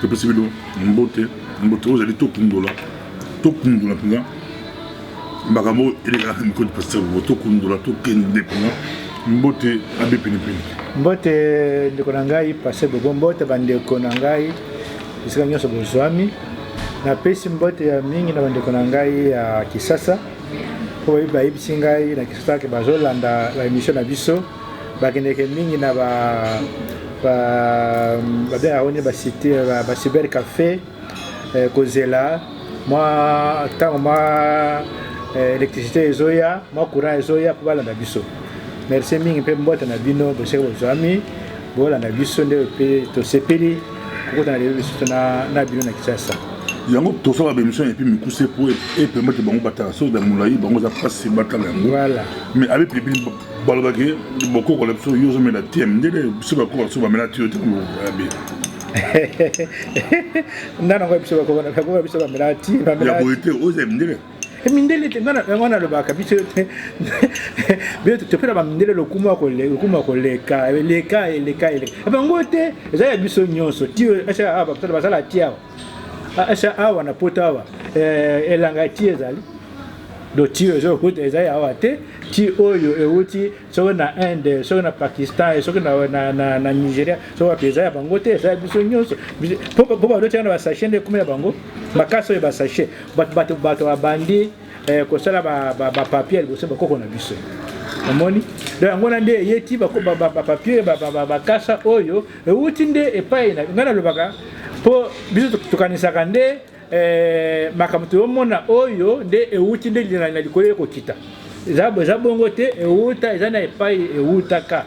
que possible mbote vous allez tout kundola penga makambo eleka miko pasteur to kundola to kende penga mbote abe pene mbote ndeko na ngai pasteur bobo mbote bandeko na ngai isika nyonso bozwami na pesi mbote ya mingi na bandeko na ngai ya Kisasa po bayebisi ngai na Kisasa ke bazolanda la émission na biso bakendeke mingi na ba oni ba cité ba cyber café kozela moi tant moi électricité ezoya moi courant ezoya pour balanda biso merci mingi pe mbote na bino boseko bozwami bolanda biso nde pe to sepeli kokota na biso na bino na Kisasa yango tosala ba émission et puis me pousser pour et permettre bango batala so da mulai bango za passer batala yango voilà mais avec pipi balobaki beaucoup ko lepso yozo me la tiem ndele biso ba ko so ba mela tio te mo abi ndana ko biso ba mela ti ba mela ya boite oze ndele mindele te ngana lo baka biso be te pera ba mindele lo kuma ko leka bango te za ya biso nyonso ti acha aba pata basala tiao acha awa na potawa elanga ti ezali do ti ezo ko ezali awa te ti oyo euti so na Inde so na Pakistan so na Nigeria so wa peza ya bango te za biso nyonso popa do tena ba sachet de kuma ya bango makaso ya ba sachet bato abandi ko sala ba papier bo koko na biso amoni do ngona nde yeti ba papier ba kasa oyo euti nde epai na ngana lobaka po biso tukanisa kande makamto omona oyo nde euti nde na likole ko kita zabongo te euta ezana epai eutaka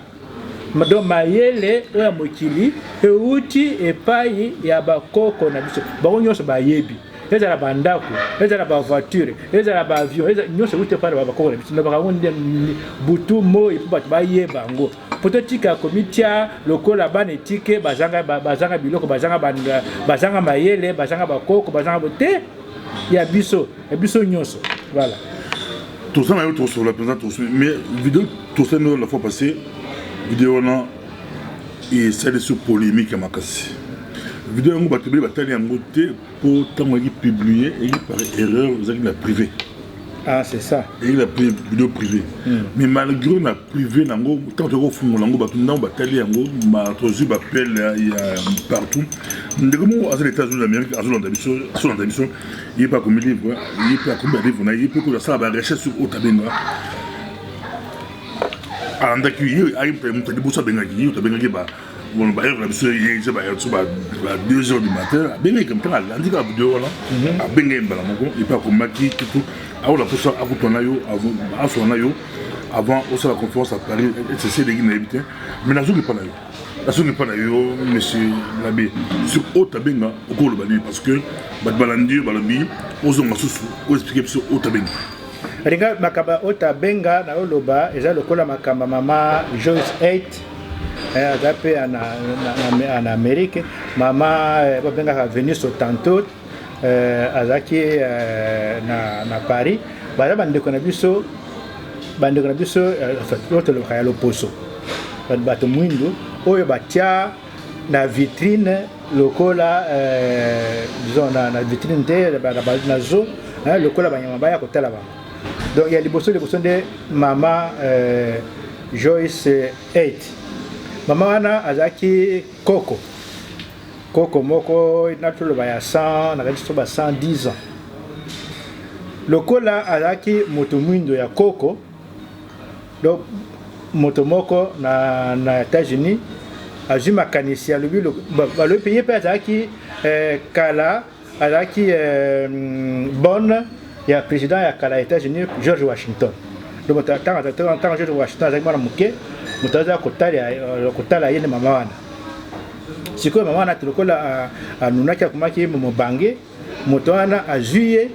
mado mayele oya mokili euti epai ya bakoko na biso bango nyonso bayebi ezala bandako ezala ba voiture ezala ba avion ezala nyonso euti epai ya bakoko na biso na bakango nde butu mo ipo bato bayeba ngo pototika komitia lokola bana etike bazanga biloko bazanga mayele bazanga bakoko bazanga bote ya biso nyonso voilà. Tout ça, sur la présentation, mais vidéo, tout ça, la fois passée, vidéo là, et celle sur polémique à ma casse. Vidéo, on va te dire, pour tant qu'il publié, et il paraît erreur, vous avez la privée. Ah, c'est ça. Et il a pris vidéo privée. Mais malgré la privée, tant que vous faites un bataille, il y a partout. Aux États-Unis d'Amérique, à son il n'y a pas comme livre, il n'y a pas comme livre, il n'y a pas comme ça, la recherche sur Otabenga. Alors, il y a un peu de bourse à Bengaki, il y a un peu de bon, bah, il y a 2 heures du matin, Bengaki, comme ça, il y a vidéo là, à Bengaki, il n'y a pas comme Maki, tout. Alors, la personne a vu avant aussi la conférence à Paris, c'est des Guinéens, mais la zone n'est pas là. La zone n'est pas là, monsieur l'abbé. Sur Otabenga, au cours de Bali, parce que Balandi, Balabi, aux hommes à expliquer sur Otabenga. Ringa makaba Otabenga, na Oloba, et ça le cola makamba maman Joyce 8, d'après en Amérique, maman Otabenga est venue sur Tantot, azaki na Paris, bande konabiso, l'autre le kaya loposo. Bato mwindu oyo batia na vitrine lokola disons na vitrine te na zo lokola banyama baya kotala ba donc il y a liboso de mama Joyce 8 mama wana azaki koko moko natulo ba ya 100 na kati ba 110 ans lokola azaki moto mwindo ya koko donc motomoko na États-Unis azima kanisi alobi le pays pe azaki kala azaki bonne ya président ya kala États-Unis George Washington donc tant George Washington azaki mwana muke mutaza kotala yene mama wana siko mama wana tulokola anunaki akumaki mobange moto wana azuye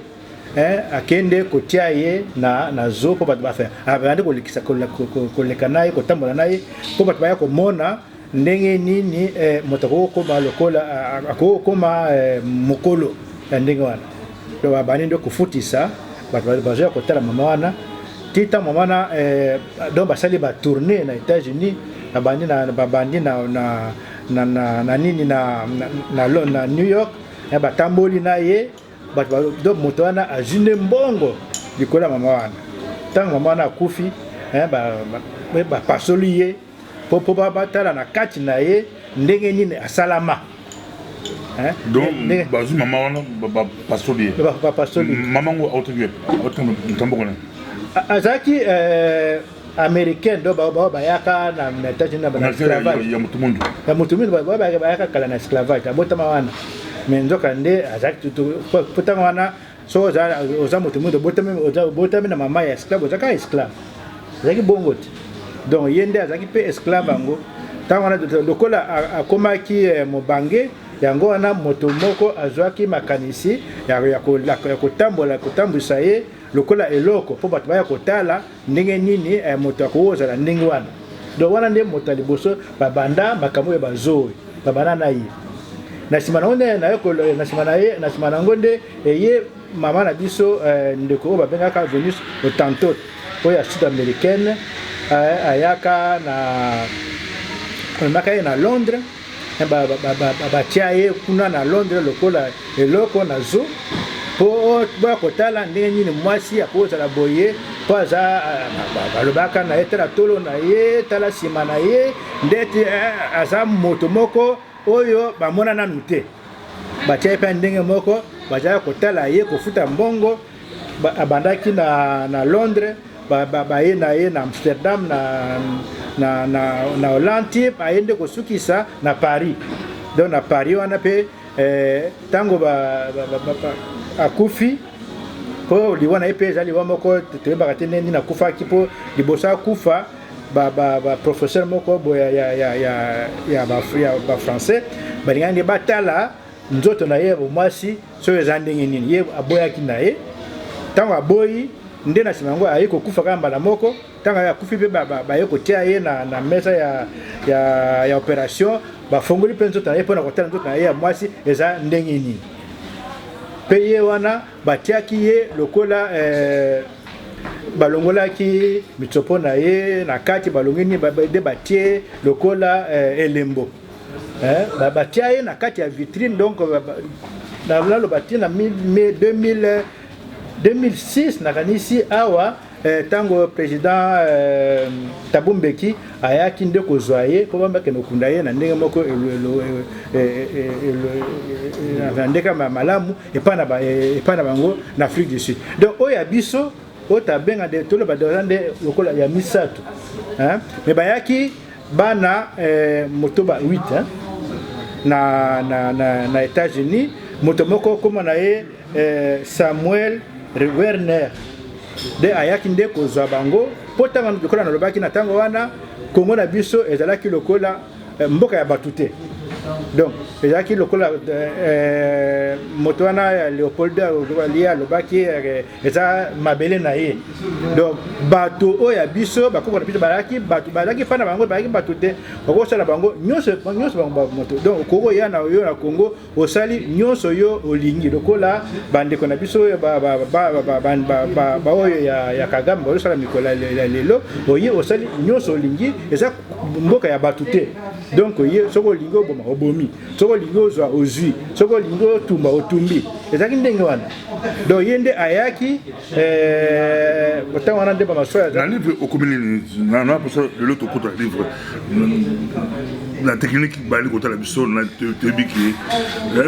akende kotia ye na zo po bato bafa abandi kolikisa koleka naye kotambola naye po bato baya komona ndenge nini moto kokoma lokola akokoma mokolo ya ndenge wana to abandi ndo kufutisa bato bazoya kotala mama wana tita mama wana donc basali ba tourner na États-Unis babandi nini na New York batamboli na ye do moto wana azinde mbongo likola mama wana tango mama wana akufi bapasoli ye po batala na kati na ye ndenge nini asalama donc bazwi mama wana bapasoli ye mama ngo autambo azalaki américaine do bayaka na États-Unis na esclavage ya mutu mundu bayaka kala na esclavage abotama wana mais nzoka nde azalaki potanga wana so oza mutu mundu botami na mama ya esclave ozaka esclave azalaki bongo te donc ye nde azalaki mpe esclave yango ntango wana lokola akomaki mobange yango wana moto moko azwaki makanisi ya kotambwisa ye lokola eloko po bato baya kotala ndenge nini moto akozala ndenge wana donc wana nde moto ya liboso babanda makambo ya bazoe babanda na ye na nsima nango nde na nsima nango nde ye mama na biso ndeko oyo babengaka Venus Hottentot oyo ya sud-américaine ayaka amemaka ye na Londres batia ye kuna na Londres lokola eloko na zo po boya kotala ndenge nini mwasi akozala boye po aza balobaka na ye tala tolo na ye tala nsima na ye ndeti aza moto moko oyo bamona nanu te batia ye mpe ndenge moko bazala kotala ye kofuta mbongo abandaki na Londres baye na ye na Amsterdam na Hollande baye nde kosukisa na Paris donc na Paris wana mpe tango akufi po liwa na ye mpe eza liwa moko toyebaka te nini nakufaki po liboso akufa professeur moko boye ya bafrançais balingani nde batala nzoto na ye mwasi soyo eza ndenge nini ye aboyaki na ye ntango aboyi nde na nsima yango aye kokufa kaka mbala moko ntango akufi mpe baye kotia ye na mesa ya opération bafongoli mpe nzoto na ye mpona kotala nzoto na ye ya mwasi eza ndenge nini mpe ye wana batiaki ye lokola balongolaki mitsopo na ye na kati balongini nde batie lokola elembo batia ye na kati ya vitrine donc nalo batie na 2006 nakanisi awa tango président Thabo Mbeki ayaki nde kozwa ye po bambakende okunda ye na ndenge moko ndeka malamu epa na bango na Afrique du Sud donc oyo ya biso oyo tabenga nde toloba nde lokola ya misato me bayaki bana motoba 8 na États-Unis moto moko koma na ye Samuel Werner de ayaki nde kozwa bango po tanga lokola nalobaki na ntango wana Kongo na biso ezalaki lokola mboka ya bato te donc ezalaki lokola moto wana ya Léopold lia alobaki eza mabele na ye donc bato oyo ya biso bakoko na biso balaki mpa na bango balaki bato te bakosala bango nyonso bango moto donc okoko ya na yo na Congo osali nyonso yo olingi lokola bandeko na biso oyo oyo ya Kagame bazosala mikolo ya lelo oye osali nyonso olingi eza mboka ya bato te donc oye soko olingi oboma obomi soko olingi ozwa ozwi soko olingi otumba otumbi ezalaki ndenge wana donc ye nde ayaki otango wana nde bamaswa na livre okomeli na posa lelo tokota livre la technique bali kotala biso na tebiki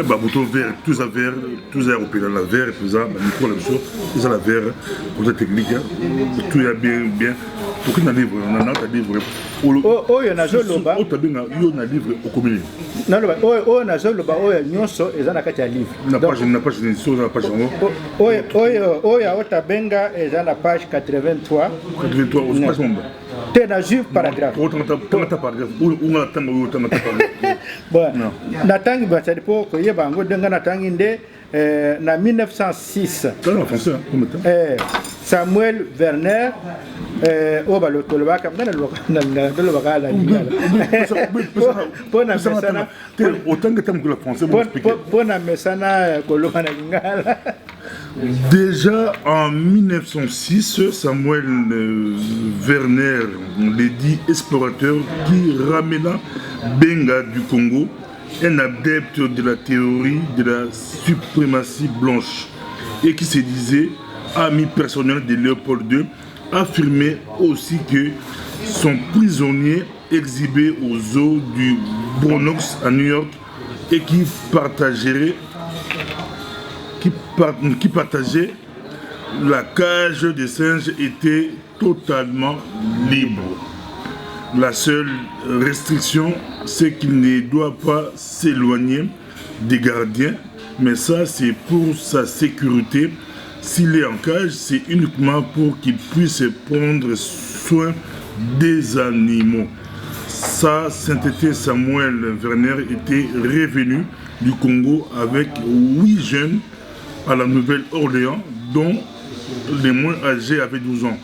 babuto vert tous à vert tous à opéra la vert pesa micro la biso tous à la vert pour la technique tout ya bien pour na livre na livre oyo nazoloba otabinga yo na livre okomeli naloba oyo nazoloba oyo nyonso eza na kati ya livre na page na page oyo otabenga eza na page 83 au page nombre te na juve paragraphe bon natangi basali po koyeba yango ndenge natangi nde na 1906 Samuel Werner oyo balotolobaka ngana lolobaka na lingala mpona mesana koloba na lingala Déjà en 1906, Samuel Werner, le dit explorateur qui ramena Benga du Congo, un adepte de la théorie de la suprématie blanche et qui se disait ami personnel de Léopold II, affirmait aussi que son prisonnier exhibé aux eaux du Bronx à New York et qui partageait la cage des singes était totalement libre. La seule restriction, c'est qu'il ne doit pas s'éloigner des gardiens, mais ça c'est pour sa sécurité. S'il est en cage, c'est uniquement pour qu'il puisse prendre soin des animaux. Sa sainteté Samuel Werner était revenu du Congo avec 8 jeunes à la Nouvelle-Orléans, dont les moins âgés avaient 12 ans.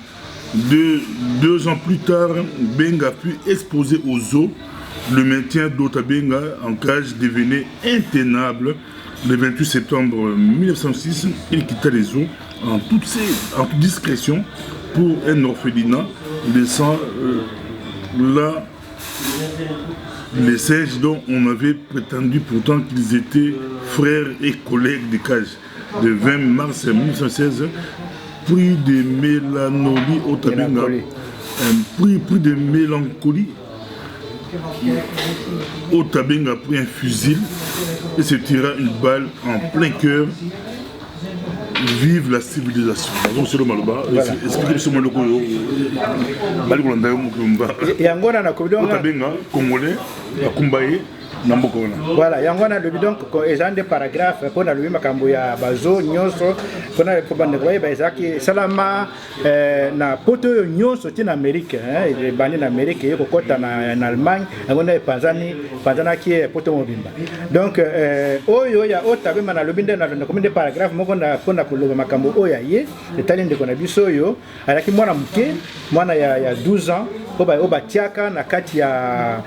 Deux ans plus tard, Benga fut exposé aux eaux. Le maintien d'Otabenga en cage devenait intenable. Le 28 septembre 1906, il quitta les eaux en toute discrétion pour un orphelinat, laissant là les singes dont on avait prétendu pourtant qu'ils étaient frères et collègues de cage. Le 20 mars 1916, pris de mélancolie Otabenga, pris de mélancolie, Otabenga prit un fusil et se tira une balle en plein cœur. Vive la civilisation. Expliquez ce mot le Otabenga, Congolais, Akumbaye. Voilà, il y a donc des paragraphes pour le makambo ya bazo nyonso pour na probande kwa bazaki salama na poto nyonso tin Amérique il bani na Amérique yoko kota na Allemagne ngona panzana ki poto mobimba donc oyo ya Otabemba na lobinde na kominde paragraphe moko na pona koloba makambo oya ye etalinde kona biso yo alaki mwana muke mwana ya 12 ans oba tiaka na kati ya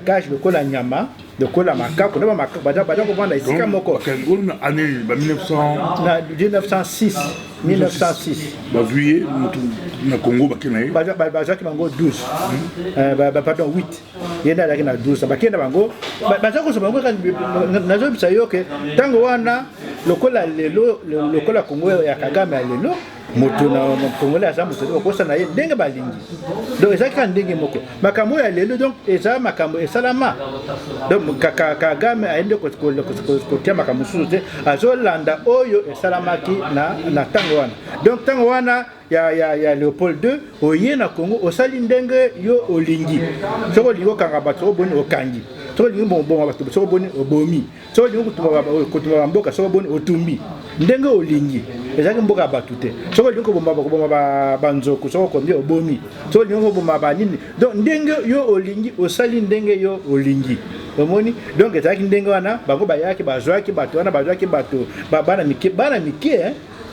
cage lokola nyama lokola makako na makako baza ko vanda isika moko na année 1906 bavuye na Congo bakena ye baza ki bango 12 pardon 8 yenda la na 12 bakenda bango baza ko so bango nazo bisa yo ke tango wana lokola lelo lokola Congo ya Kagame lelo moto na Congolais azamu ko kosa na ye ndenge balingi donc ezaka ndenge moko makambo ya lelo donc eza makambo esalama donc Kagame aende ko tia makambo suze azolanda oyo esalamaki na tango wana donc tango wana ya Léopold II oye na Congo osali ndenge yo olingi soko lingo kanga bato boni okangi soko lingo bon bato soko boni obomi soko lingo kutumba mboka soko boni otumbi ndenge olingi ezaki mboka bato te soko lingo bomba banzoko soko kombie obomi soko lingo bomba banini donc ndenge yo olingi osali ndenge yo olingi omoni donc ezaki ndenge wana bango bayaki bazwaki bato wana bazwaki bato bana mike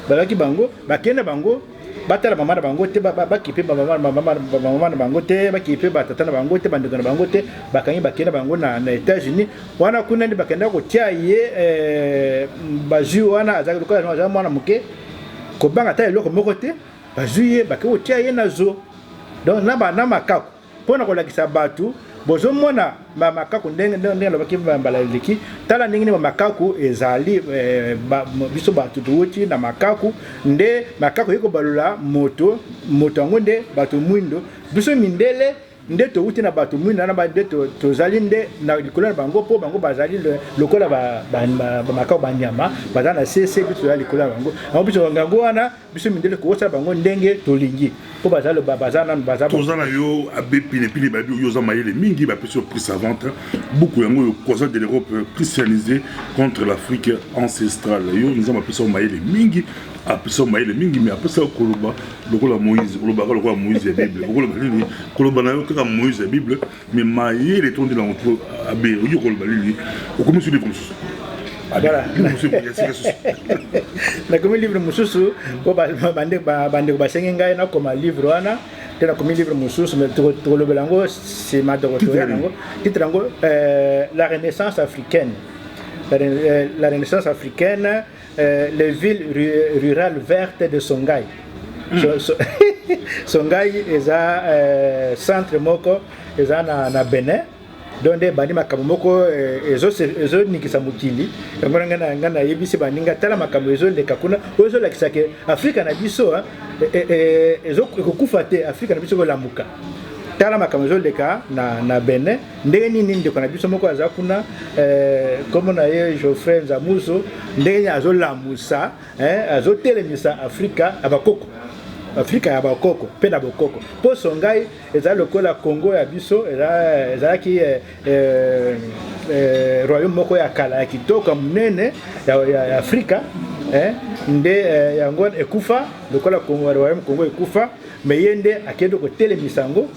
bazwaki bango bakenda bango batala mama na bango te bakipe mama na bango te bakipe batata na bango te bandeko na bango te bakangi bakenda bango na États-Unis wana kuna ndi bakenda kotia ye bazui wana azaki lokola za mwana muke ko banga ta eloko moko te bazui ye bakotia ye na zo donc na makako pona kolakisa batu bozo mona makako ndenge lobaki mbala liki tala ndenge makako ezali biso batu tuuti na makako nde makako yeko balula moto ngo nde batu mwindo biso mindele nde touti na batu mwindo na ba nde tozali nde na likola bango po bango bazali lokola makako banyama bazana sese biso ya likola bango biso ngango wana biso mindele ko sa bango ndenge tolingi po bazalo bazana tozana yo abe pile babi yo za mayele mingi ba peso plus savante beaucoup yango cause de l'Europe christianisée contre l'Afrique ancestrale yo nous avons peso mayele mingi apeso mayele mingi mais après ça koloba lokola Moïse lokola Moïse ya Bible koloba na yo kaka Moïse ya Bible mais mayele tondi na entre abe yo koloba lili okomi sur les comme voilà na comme livre mususu ko bande basenge ngai na comme livre wana tena comme livre mususu mais to le belango c'est ma doctorat nango titrango la renaissance africaine les villes rurales vertes de Songhai. Songhai est un centre moko est na Bénin. Donc des bani makambo moko ezo nikisa mukili ngana yebisi baninga tala makambo ezo leka kuna ozo lakisa ke Afrika na biso ezo kokufa te Afrika na biso ko lamuka tala makambo ezo leka na Benin ndenge nini ndeko na biso moko aza kuna comme na ye Geoffrey Nzamuso ndenge azo lamusa azo telemisa Afrika abakoko Afrika ya bakoko pe na bokoko po Songhai eza lokola Congo ya biso eza ki royaume moko ya kala ya kitoko munene ya Afrika nde yango ekufa lokola Congo royaume Congo ekufa mais yende akendo ko telemisango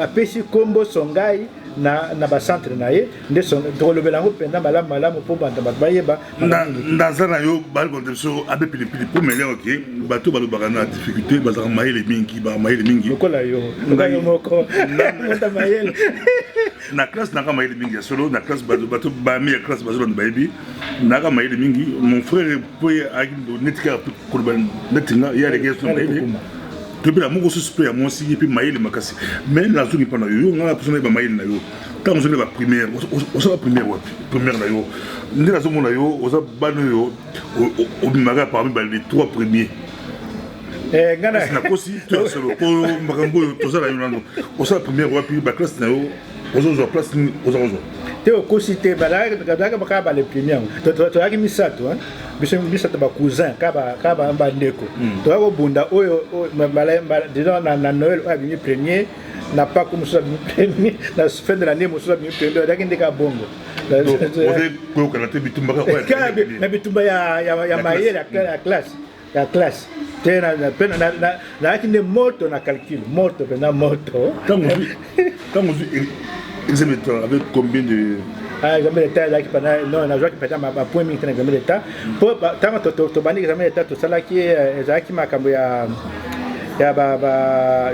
apesi kombo Songhai na ba centre na ye nde tolobelango penda malamu po banda bayeba ndazana yo bal condition abe pilipili pour mêler OK bato balobaka na difficulté bazaka mayele mingi lokola yo ngayo moko mota mayele na classe naka mayele mingi ya solo na classe bato ba meilleure classe bazolo na bayebi naka mayele mingi mon frère poye akindo netika kurban netinga ya regeso mayele depuis la moko suspect à moi si et puis mayele makasi mais la zone pas na yo nga personne ba mayele na yo quand on est la primaire on soit première na yo ndi la zone na yo on soit bano yo au bimaga parmi les trois premiers ngana na kosi to solo ko makambo to ça la yo nando on soit première wapi ba classe na yo on soit place on soit te okosi te balaka bakaba les premiers to yaki misato biso ba cousin kaba bandeko to ko bunda oyo disons na Noël oyo abimi premier na pas comme ça premier na fin de l'année mo ça abimi premier daki ndeka bongo ko kana te bitumba ka na bitumba ya mayele ya classe tena na akinde moto na calcul moto na moto quand on dit examen avec combien de examen d'état là qui pendant non na joie qui pendant ma point minute na examen d'état pour tant to bandi examen d'état to sala qui ezaki makambo ya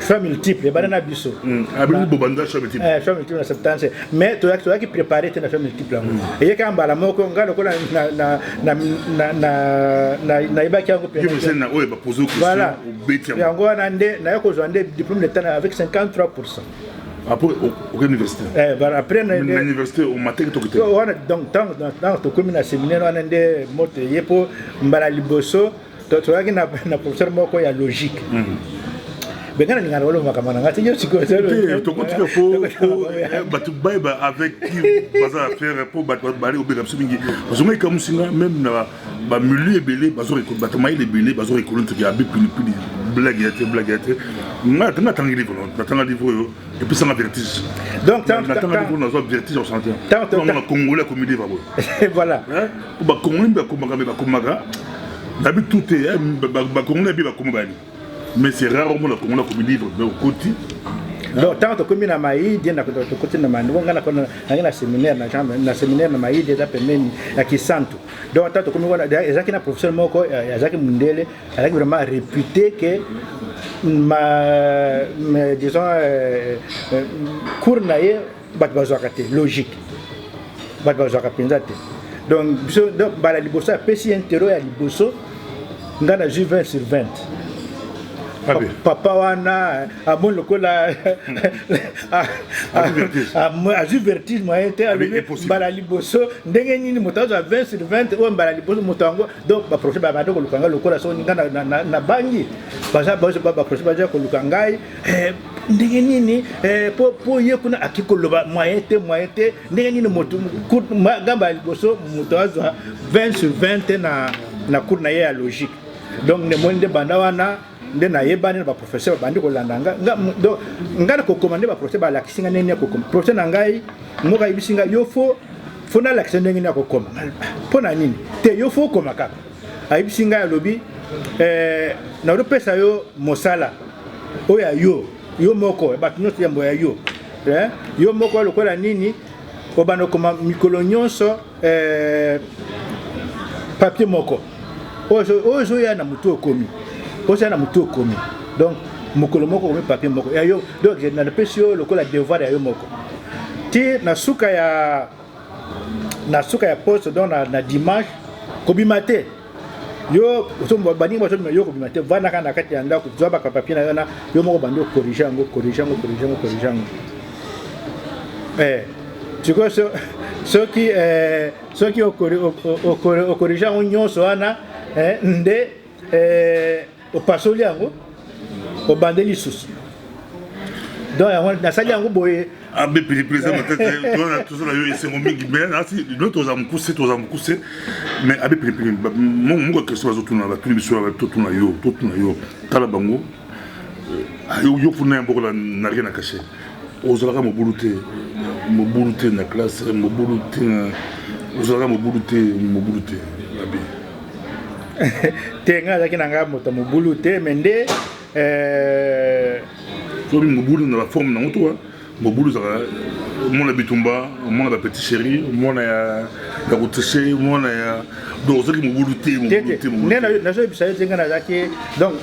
choix multiple banana biso abili bobanda choix multiple na 70 mais to yaki préparer te na choix multiple et quand bala moko ngalo ko na ibaki yango pe na oyo ba poser question voilà yango na nde na yako zo nde diplôme d'état avec 53%. Après, au université. Après, l'université, au matin, donc, dans le commune séminaire, on a des mots pour Mbala Liboso, tu as un professeur moko ya logique. Mais quand on a un makamana, on a dit que c'est avec qui on va faire pour battre au Bégamsubingi. Parce que comme si même dans le milieu belé, bazo école, bâtiment il est belé, bazo école, tu as bien plus blague. On attend le livre, et puis ça m'a vertige. Donc, on attend le livre, on a vertige au centre. On a Congolais comme il est. Voilà. Pour Congolais, comme d'habitude, tout est, Congolais, comme mais c'est rare au monde qu'on a comme livre mais au côté donc tant que comme na maï dia na côté na manu ngana kona na séminaire na séminaire na maï déjà pemeni ya kisantu donc tant que comme ngana ezaki na professeur moko ezaki mundele ezaki vraiment réputé que disons cours na ye bat bazakate logique bat bazakapenzate donc bala liboso pesi intero ya liboso ngana ju 20 sur 20. Papa wana a bon lokola a ju vertige moyen te bala liboso ndenge nini motazo 20 sur 20 o bala liboso motango donc ba projet ba doko lukanga lokola so ninga na bangi baza ba projet baza ko lukangai ndenge nini po ye kuna akikoloba moyen te ndenge nini moto gamba liboso motazo 20 sur 20 na cours na ya logique donc ne monde banda wana nde na yebani ba professeur bandi ko landanga ngana ko commander ba professeur ba lakisinga nene ko professeur nangai ngoka ibisinga yo fo na lakisinga nene ko koma pona nini te yo fo koma kaka ayibisinga ya lobi na ropesa yo mosala oya yo moko ba tuno yambo ya yo moko lokola nini obano koma mikolo nyonso papier moko ozo ya na mutu okomi oza na mutu okomi donc mokolo moko komi papier moko ya yo donc na pesi yo lokola devoir ya yo moko ti na suka ya poste donc na dimanche kobima te yo so baningi baso yo ko bimate vana kana kati ya ndako zoba ka papier na yona yo moko bando corriger ngo tu vois ce qui au corriger ngo nyonso wana nde au pasoli yango au bandeli susu donc na sali yango boye abe président peut-être tout ça yo c'est mon mingi mais nous tous am couser mais abe président mon question bazo tuna ba tuli biso ba tuna yo tala bango yo funa mboko na rien à cacher ozalaka mobuluté na classe ozalaka mobuluté abe tenga zaki nanga moto mobuluté mende sobi mobulu na la forme na moto mobulu zaka mona bitumba mona ba petit chéri mona ya roteche mona ya donc zaki mobulu te nena na so bisa tenga na zaki donc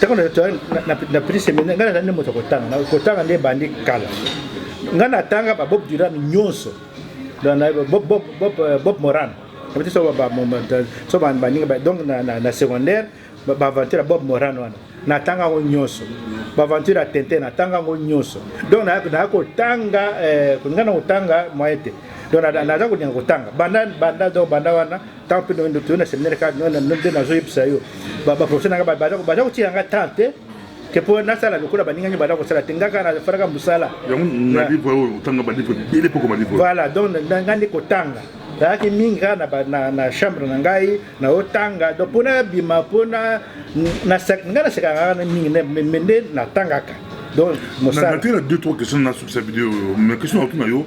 tako na prise mena ngana na moto kotanga nde bandi kala ngana tanga ba bob durami nyonso na bob moran peut so ba bandi donc na secondaire ba aventure bob moran wana na tanga ngo nyonso ba aventure tente na tanga ngo nyonso donc na ko tanga ngana utanga moete donc na za ko dinga kotanga banda do banda wana tant peu de tourner seminaire ka non na zo yipsa yo ba professeur nga ba ko tianga tante que pour na sala lokola baninga nyi bada ko sala tengaka na faraka musala na livre utanga ba livre ile poko ba livre voilà donc ngandi kotanga taki minga na chambre na ngai na otanga donc pona bima pona na sak ngana saka na minga mende na tangaka donc musala na deux trois questions na sur cette vidéo mais question autour na yo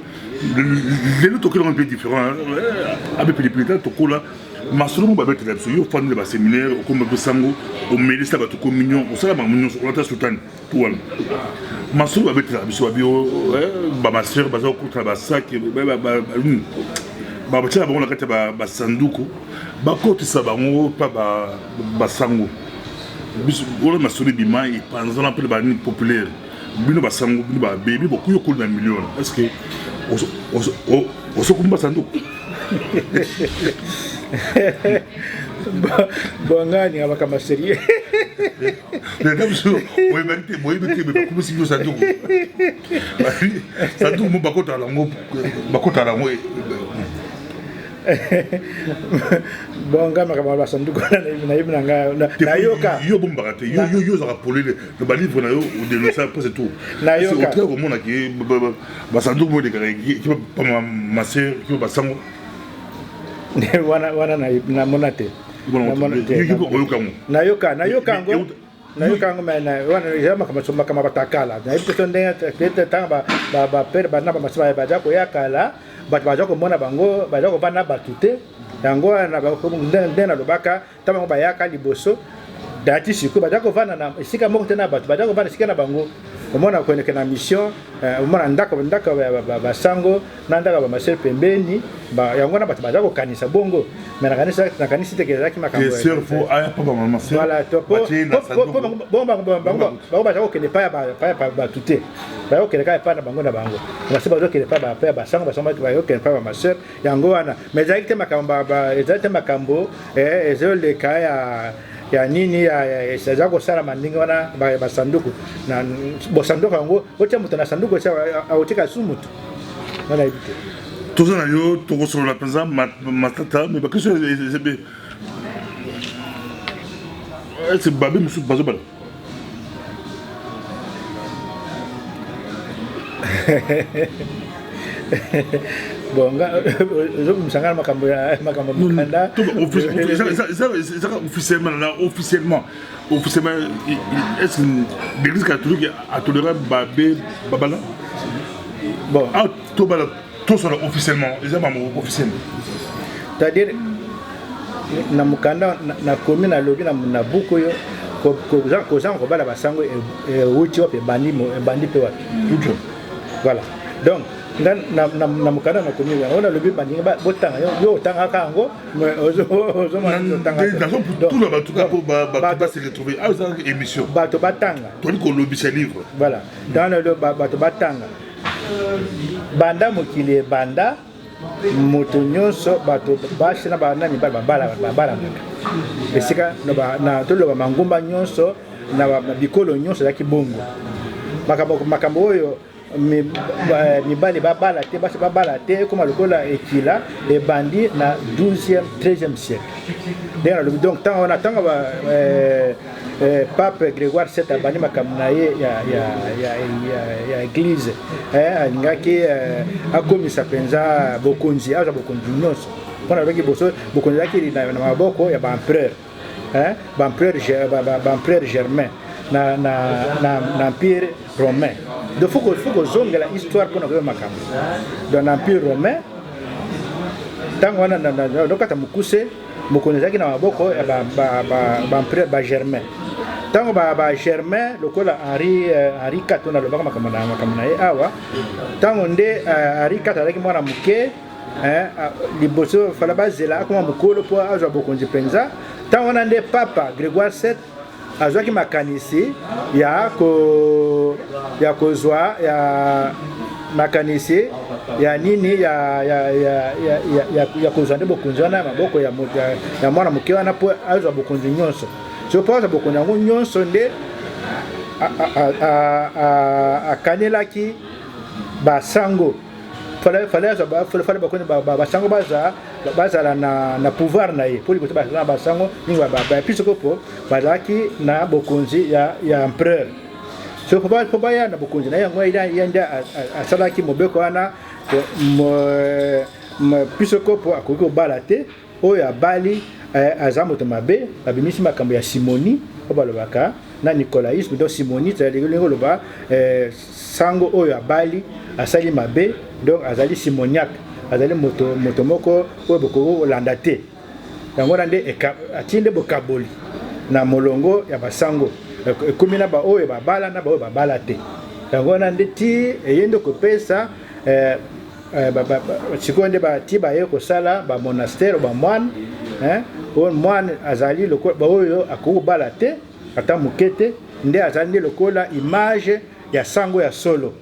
les autres qui sont un peu différents avec les présidents tokola masolo ba bete la yo fan de ba séminaire au comme sango au ministère ba to communion au sala ba communion sur la sultan tout wala masolo ba bete la biso bio ba ma sœur ba zo ko ba sac ba bachala bango na kati ba sanduku ba kotisa bango pa ba sango biso wala masolo bima et pendant un peu ba ni populaire bino ba sango bino ba baby beaucoup yo na million est-ce que oso sanduku bongani abakama sérieux comme si sanduku sanduku mo bakota lango bonga makama basanduku na yibna na yoka yo bombaka te yo za rappeler le balivre na yo ou dénoncer après c'est tout na yoka c'est au monde qui basanduku mo de qui pas ma sœur qui ba sango wana na monate na yoka ngo mena wana jama kama batakala na ipito ndenga tete tanga ba pere bana ba masaba ba jako yakala ba jako mona bango ba jako bana batute yango na ba ko ndena lobaka tama ba yaka liboso dati siku ba jako vana na sika moko tena ba jako vana sika na bango omona ko na mission omona ndaka ba sango na ndaka ba masel pembeni ba yango na ba jako kanisa bongo mais na kanisa te kezaki makambo c'est faux aya pa ba mama c'est voilà to po ba jako kene pa ba tuté ba jako kene ka pa na bango ba se ba jako kene pa ba sango ba jako kene pa ba masel yango wana mais exacte makambo ezole kaya ya nini ya saza ko sala mandinga wana ba sanduku na bo sanduku yango otia mutu na sanduku cha autika sumutu wana ibite tout ça yo to ko sur la penza matata mais ba question c'est babé musu bazo bala bonga zo msangana makambo mukanda officiellement est-ce que l'église catholique a toléré babé babala bon to bala to sera officiellement officiellement c'est-à-dire na mukanda na commune na lobi na buko yo ko za ko bala basango wuti wapi bandi pe wapi voilà donc na mukanda na komi ona lobi bandinga botanga yo tanga kango ozo mwana tanga tout le bato ba se retrouver à une émission bato batanga to ko lobi ce livre voilà dans le bato batanga banda mokili banda moto nyonso bato basi na bana mibali babala esika na toloba mangumba nyonso na bikolo nyonso ya kibongo makambo oyo mibali babala te basi babala te comme lokola ekila ebandi na 12e 13e siècle donc tant on attend pape Grégoire VII abandi makambo na ye ya église alingaki akomisa penza bokonzi aza bokonzi nyonso mpona loki boso bokonzi yaki na maboko ya baempereur baempereur germain na empire romain. Donc faut que zonge la histoire pour nous makambo dans l'empire romain tango wana donc ata mukuse mukonezaki na maboko ya empereur ba germain tango ba germain lokola Henri IV na lobaka makambo na ye awa tango nde Henri IV alaki mwana muke liboso fala bazela akoma mukolo po azwa bokonzi penza tango wana nde papa Grégoire VII azwaki makanisi ya kozwa ya makanisi ya nini ya kozwa nde bokonzi wana maboko ya mwana muke wana po azwa bokonzi nyonso so po azwa bokonzi yango nyonso nde akanelaki basango fallait bakonzi basango bazala na pouvoir na ye po liboso bazala na basango ningi bapisoko po bazalaki na bokonzi ya empereur so po baya na bokonzi na yango ye nde asalaki mobeko wana pisoko po akoki kobala te oyo abali aza moto mabe babimisi makambo ya simoni oyo balobaka na nicolaïsme donc simoni ezali koloba sango oyo abali asali mabe donc azali simoniaque azali moto moko oyo boko olanda te yango nde atinde bokaboli na molongo ya basango ekomi na baoyo babala na baoyo babala te yango nde ti eyende kopesa sikoyo nde bati baye kosala bamonastère bamoine oyo moine azali lokola baoyo akoki kobala te ata moke te nde azali nde lokola image ya sango ya solo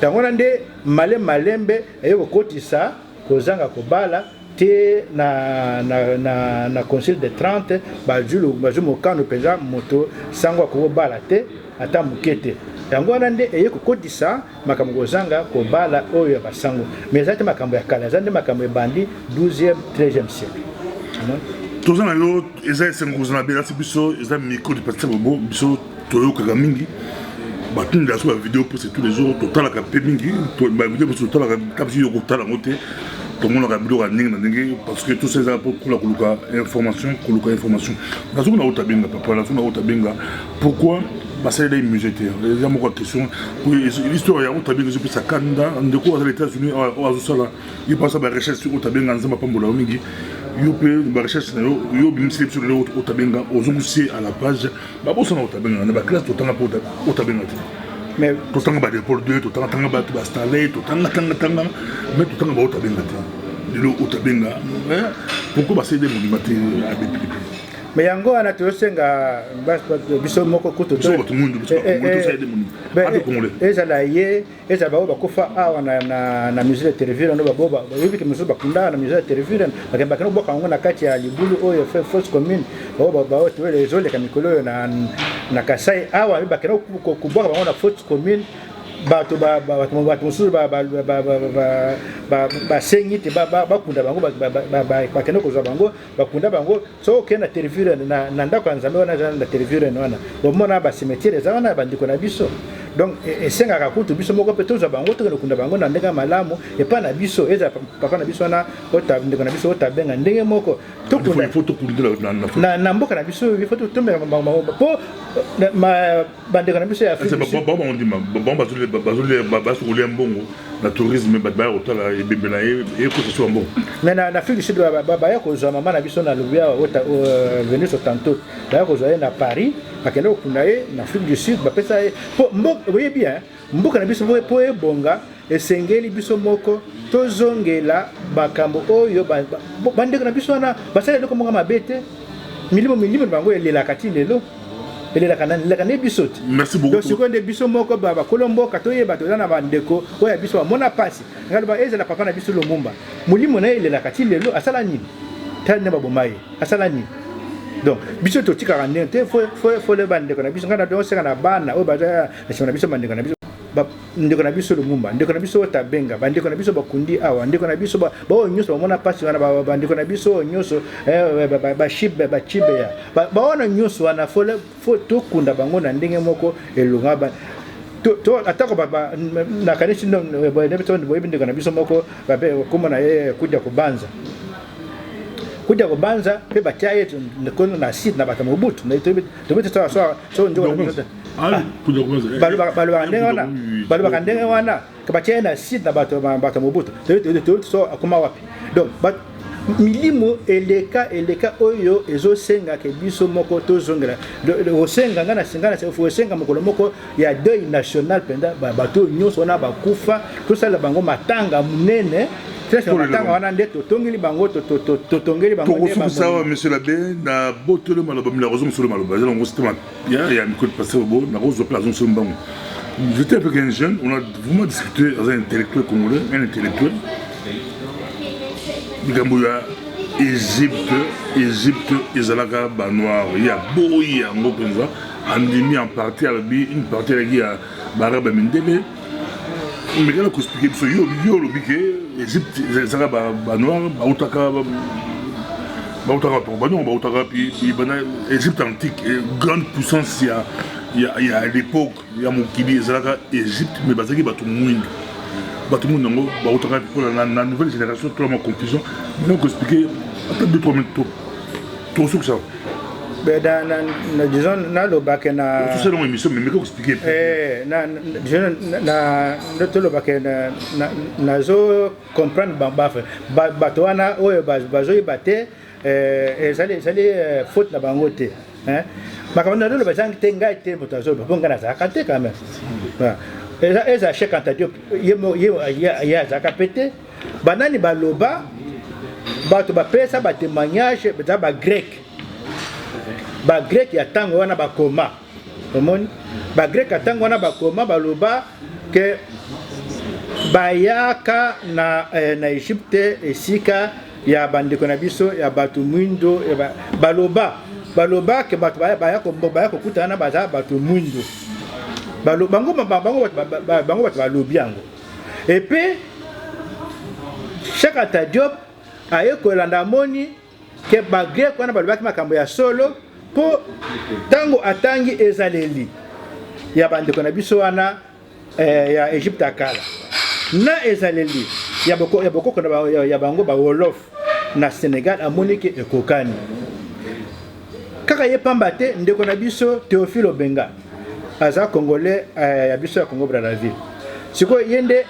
yango nde malembe eye kokotisa kozanga kobala te na concile de 30 bazwi mokano mpenza moto sango akobala te ata moke te yango wana nde eye kokotisa makambo kozanga kobala oyo ya basango mais eza te makambo ya kala eza nde makambo ebandi 12e 13e siècle toza na yo eza esengozo na belasi biso eza micro du pasteur bobo biso toyokaka mingi batunda so ba vidéo pour tous les jours totalaka pe mingi ba vidéo pour totalaka kapsi yo kotala ngote tomonaka biloko ya ndenge na ndenge parce que tout ça eza pour koluka information nazo na otabenga papa nazo na otabenga pourquoi basalela musée te eza moko question pour l'histoire ya otabenga depuis sa kanda ndeko aux États-Unis azosala il passe ba recherche sur otabenga nzamba pambola mingi yo pe ba recherche na yo bimisi sur le otabenga ozongusi à la page ba bosa na otabenga na ba classe totanga po otabenga te mais totanga ba dépôt 2 totanga ba installer totanga mais totanga ba otabenga te le otabenga pourquoi basalela monima te a BP mais yango ana tosenga biso moko kuto to ezala ye ezala bao bakufa awa na musée de télévision no baboba yebiki musu bakunda na musée de télévision bakamba kana boka ngo na kati ya libulu oyo fait fausse commune bao to les zole kamikolo na Kasai awa bakana kuboka bango na fausse commune bato mususu basengi te bakunda bango bakende kozwa bango bakunda bango so okende na télévision na ndako ya nzambe wana eza na télévision wana bomona basimetiere eza wana bandiko na biso donc esengaka kutu biso moko mpe tozwa bango tokende kunda bango na ndenge malamu epa na biso eza papa na biso wana ndeko na biso otabenga ndenge moko na mboka na biso ifo totombela po bandeko na biso ya basokolia mbongo na tourisme baya kotala ebembela ye koteso mbongo mais na Afrique du Sud baya kozwa mama na biso na lobia Venus Otanto baya kozwa ye na Paris bakende kokunda ye na Afrique du Sud bapesa ye po oye bien mboka na biso po ebonga esengeli biso moko tozongela bakambo oyo bandeko na biso wana basala eloko moko mabe te milimo bango elelaka ti lelo ele la kana bisoti. Merci beaucoup. Donc seconde biso moko baba kolombo katoye bato na bandeko oya biso mona pasi ngalo eza la papa na biso Lumumba mulimo na ele la kati lelo asala nini tane babomaye asala nini. Donc biso to tika ndenge faut le bandeko na biso ngana do seka na bana o baza na biso bandeko na biso ndeko na biso Lumumba ndeko na biso tabenga bandeko na biso bakundi awa ndeko na biso ba nyuso mona pasi wana bandeko na biso nyuso ba chibe ya ba wana nyuso wana faut to kunda bango na ndenge moko elunga ba to atako ba na kanisi ndo ndeko na biso moko ba kuma na kuja kubanza pe batia yetu ndikono na site na bata Mobutu na tobete so njo balu ndenge wana ka batia na site na bata Mobutu tobete so akoma wapi. Donc milimo eleka oyo ezosenga ke biso moko tozongela osenga ngana singana osenga mokolo moko ya deuil national penda bato nyonso na bakufa tosala bango matanga munene. C'est ça, tongeli bango tongeli bango. Pour ça, monsieur l'abbé, na boto le malaba, la raison sur le malaba. On s'était il y a un code passé au beau, na rose de place sur le banc. J'étais avec un jeune, on a vraiment discuté avec un intellectuel congolais, un intellectuel. Gambouya, Égypte, Izalaka, Banoir, il y a beau, il y a un mot comme ça. On a mis en partie à une partie à Barab Mendele. Mais quand on explique ça, yo le biquet, Égypte, ça va noir, bautaka, puis Égypte antique, grande puissance, il y a à l'époque, il y a mon kibi, Zalaka, Égypte, mais basaki batou mouing, bautaka pour la nouvelle génération, tout le monde confusion. Mais on explique, attends 2-3 minutes, tout ce que ça. Disons na lo bakena tout ça dans l'émission mais comment expliquer na zo comprendre bato wana oyo bazo ibate ezali faute na bango te hein makambo na lo bazang te ngai te motazo bonga na za kante quand même eza chèque en tadio ya za kapete banani baloba bato ba pesa ba témoignage ba grec ba grec ya tango wana ba koma omoni ba grec ya tango wana ba koma baloba ke bayaka na Egypte esika ya bandeko na biso ya batu mwindo baloba ke batu baya kokutana baza batu mwindo bango batu balobi yango et puis chaque Anta Diop aye kolanda moni ke ba grec wana balobaki makambo ya solo po tango atangi ezaleli ya bandeko na biso wana ya Egypte akala na ezaleli ya boko ya bango ba wolof na Sénégal amoni ke ekokani kaka ye pamba te ndeko na biso Théophile Obenga aza congolais ya biso ya Congo Brazzaville siko yende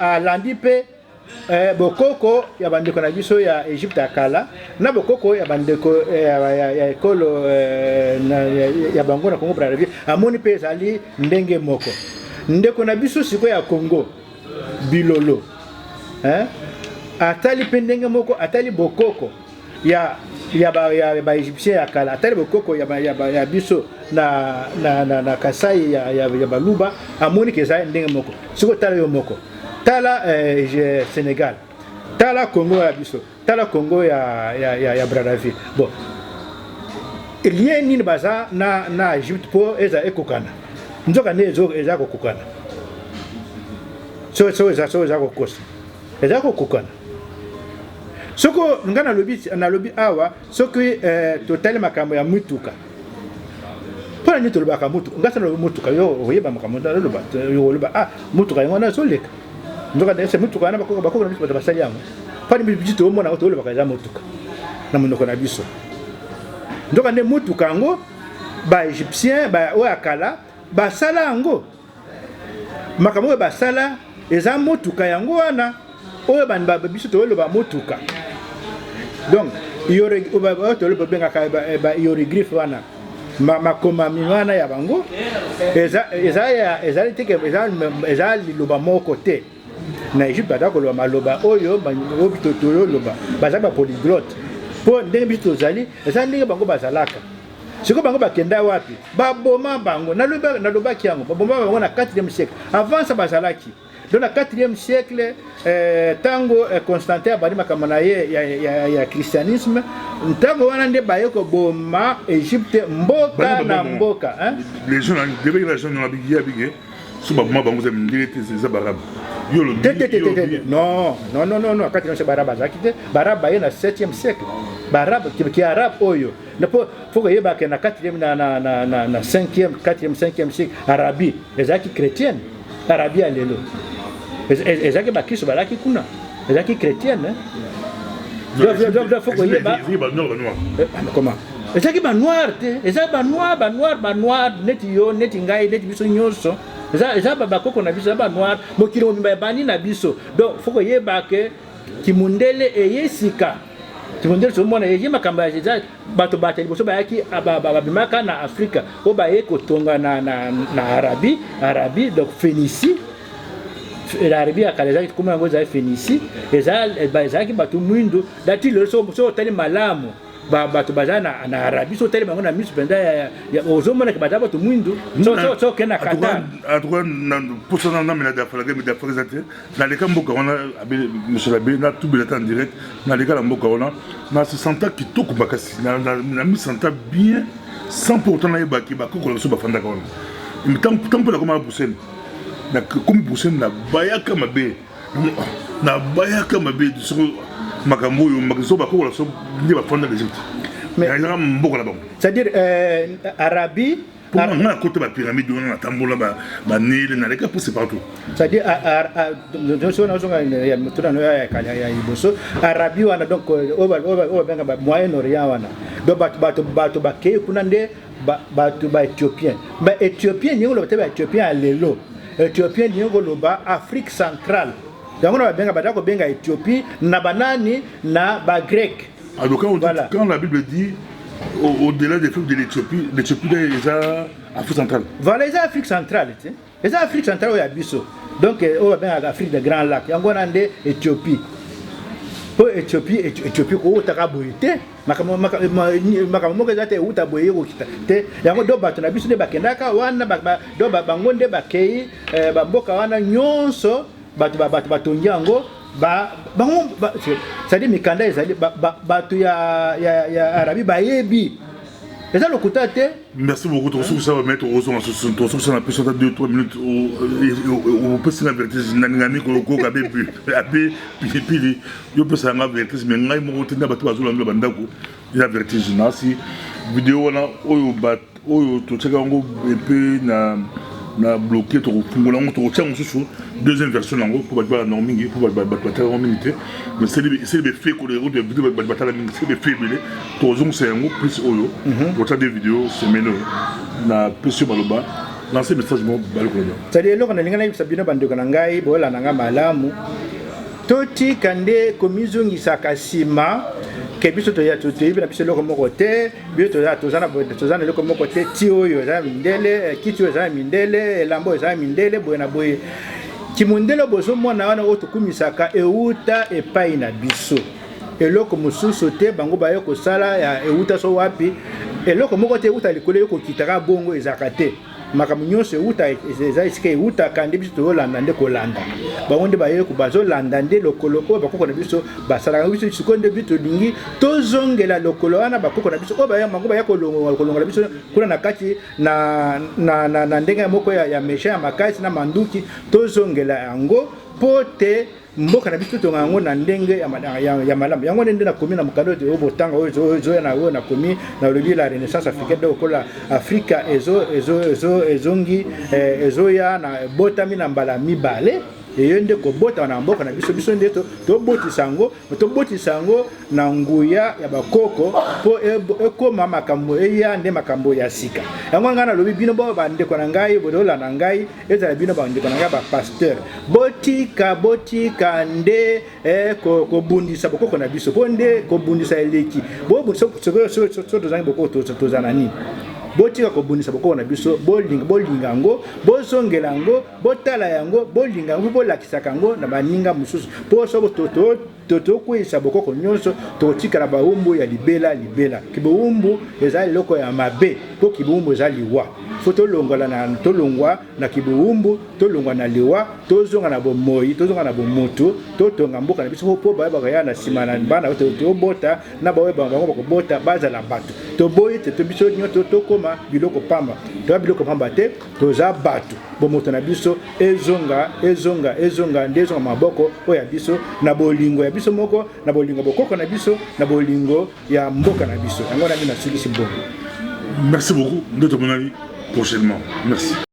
alandi pe bokoko ya bandeko na biso ya Egypte akala na bokoko ya bandeko ya ekolo ya bango na Congo Brazzaville amoni pe ezali ndenge moko ndeko na biso siko ya Congo bilolo atali pe ndenge moko atali bokoko ya ba Egyptien ya kala atali bokoko ya biso na Kasai ya baluba amoni ke ezali ndenge moko siko tala yo moko tala Sénégal tala Congo ya biso tala Congo ya Brazzaville bon lien nini baza na Egypte po eza ekokana nzoka ne eza kokokana so eza kokosa eza kokokana soko ngana lobi awa soki totali makambo ya mutuka pona ni tolobaka mutuka ngasa no mutuka yo oyeba makambo na loba mutuka yango na soleka ndoka dese mutuka na bako na biso basali yango pani bijito omona oto loba kaza mutuka na monoko na biso ndoka ne mutuka ngo ba Egyptien ba oakala basala yango makambo ba sala eza mutuka yango wana oyo banda biso to loba mutuka donc yore to loba benga ba hieroglyphe wana makoma miwana ya bango eza teke eza liloba moko te na Egypte badako loba maloba oyo obito to loba baza ba polyglotte po ndenge biso zali eza ndenge bango bazalaka siko bango bakenda wapi baboma bango naloba kiango baboma bango na 4e siècle avant ça bazalaki dans le 4e siècle tango Constantin abali makamana ya christianisme tango wana nde bayeko boma Égypte mboka na mboka hein les gens devaient la gens na bigia bigé so baboma bango za ndilete za barabe yolo non 4e siècle barabe zakite barabe na 7e siècle barabe qui arabe oyo faut que yeba que na 4e na 5e 4e 5e siècle Arabie les acquis chrétiennes Arabie à l'élo ezaki bakiso balaki kuna ezaki chrétienne faut que yeba comment ezaki ba noir te ezaki ba noir neti yo neti ngai neti biso nyonso eza ba koko na biso ba noir mokili momimba bani na biso donc faut que yeba que kimundele eyesika kimundele so mona yeje makamba ya bato batali boso bayaki babimaka na Afrika o baye kotonga na Arabie donc Phénicie l'Arabie a kalezaki kuma ngo za Phénicie ezaki bato mwindo dati le so tali malamu bato bazana na Arabie so tali bango na misu penda ya ozomona ke bato mwindo so kena kata atwa na posona na mena da fala game da présenter na le kamboka wana monsieur l'abbé na tout billet en direct na le kala mboka wana na se senta kitoko bakasi na mi senta bien sans pourtant na yebaki bakoko so bafanda wana tant pour la comment pousser na comme pousser na bayaka mabe sur makambo yo makiso bakoko la so ndi bafanda l'Égypte mais ya mboka la bango c'est-à-dire Arabie pour moi côté ba pyramide on a tambola ba Nil na leka pousser partout c'est-à-dire donc so na zonga ya mutuna no ya kala ya iboso Arabie wana donc o benga ba Moyen-Orient wana donc bato bakeye kuna nde bato ba Éthiopien ba Éthiopien ni ngolo ba Éthiopien à lelo Éthiopien ni ngolo ba Afrique centrale donc on benga ba ko benga Éthiopie na banani na ba grec alors quand la Bible dit au-delà des fleuves de l'Éthiopie est Afrique centrale. Voilà, les Afrique centrale, les Afrique centrale au Abisso. Donc on va bien à l'Afrique des Grands Lacs. On va en Éthiopie. Pour Éthiopie ko takaboité. Makamamo kazate utaboye ko kita. Yango do bato na biso de bakendaka wana do bangonde bakei bamboka wana nyonso bato nyango c'est-à-dire mikanda ezali bato ya Arabie bayebi eza lokuta te. Merci beaucoup to ça va mettre au son to ça na plus de 2-3 minutes on peut se la vérité ngami ko ka be puis yo peut ça na vérité mais ngai mo tena bato bazula ndo bandako la vérité jinasi vidéo wana oyo to tsaka ngo peu na bloqué to fungola ngo to tsango susu deuxième version nango pour battre la normingi pour battre la minute mais c'est les faits que les routes de vidéo battre la minute c'est les faits belé to zongo c'est ngo plus oyo pour ta des vidéos c'est meno na pesio baloba lancer message mo baloko ndo c'est-à-dire lokana lingana yibisabino bandeko na ngai bola nanga malamu toti kande komizungi sakasima ke biso to ya to yibi na biso loko moko te biso to zana loko moko te ti oyo za mindele kiti oyo za mindele elambo za mindele boye na boye kimundelo bozo mwana wana otukumisaka euta epai na biso eloko mususu te bango bayo kosala ya euta so wapi eloko moko te euta likolo yoko kitaka bongo ezaka te makambo nyonso euta eza esika euta kandi biso tolanda nde kolanda bango nde baye ko bazolanda nde lokolo oyo bakoko na biso basalaka biso sikonde biso lingi tozongela lokolo wana bakoko na biso oyo baye mango baye kolongola biso kuna na kati na ndenge moko ya mesha ya makasi na manduki tozongela yango pote mboka na biso tonga yango na ndenge ya malamu yango nde na komi na mukalo de obotanga oyo na komi na lobi la renaissance africaine de kola Afrika ezongi ezoya na botami na mbala mibale eyo nde kobota na mboka na biso nde tobotisa yango na nguya ya bakoko po ekoma makambo eya nde makambo ya sika yango ngana lobi bino bo bandeko na ngai bodola na ngai ezala bino bandeko na ngai ba pasteur botika nde kobundisa bakoko na biso po nde kobundisa eleki bo so tozangi boko tozana nini botika kobundisa bokoko na biso bolinga yango bozongela yango botala yango bolinga yango bolakisaka yango na baninga mosusu mpo soko tokweyisa bokoko nyonso tokotikala bawumbu ya libela kibowumbu eza eloko ya mabe mpo kibowumbu eza liwa fo tolongwa na kibowumbu tolongwa na liwa tozonga na bomoi tozonga na bomutu totonga mboka na biso mpo bayebaka ya na nsima na bana tobota na bayebaka bango bakobota bazala bato toboyi te biso nyonso tokoma biloko pamba toya biloko pamba te toza bato bomoto na biso ezonga nde ezonga maboko oyo ya biso na bolingo ya biso moko na bolingo bokoko na biso na bolingo ya mboka na biso yango nami nasilisi mbongo. Merci beaucoup, nous te prochainement. Merci.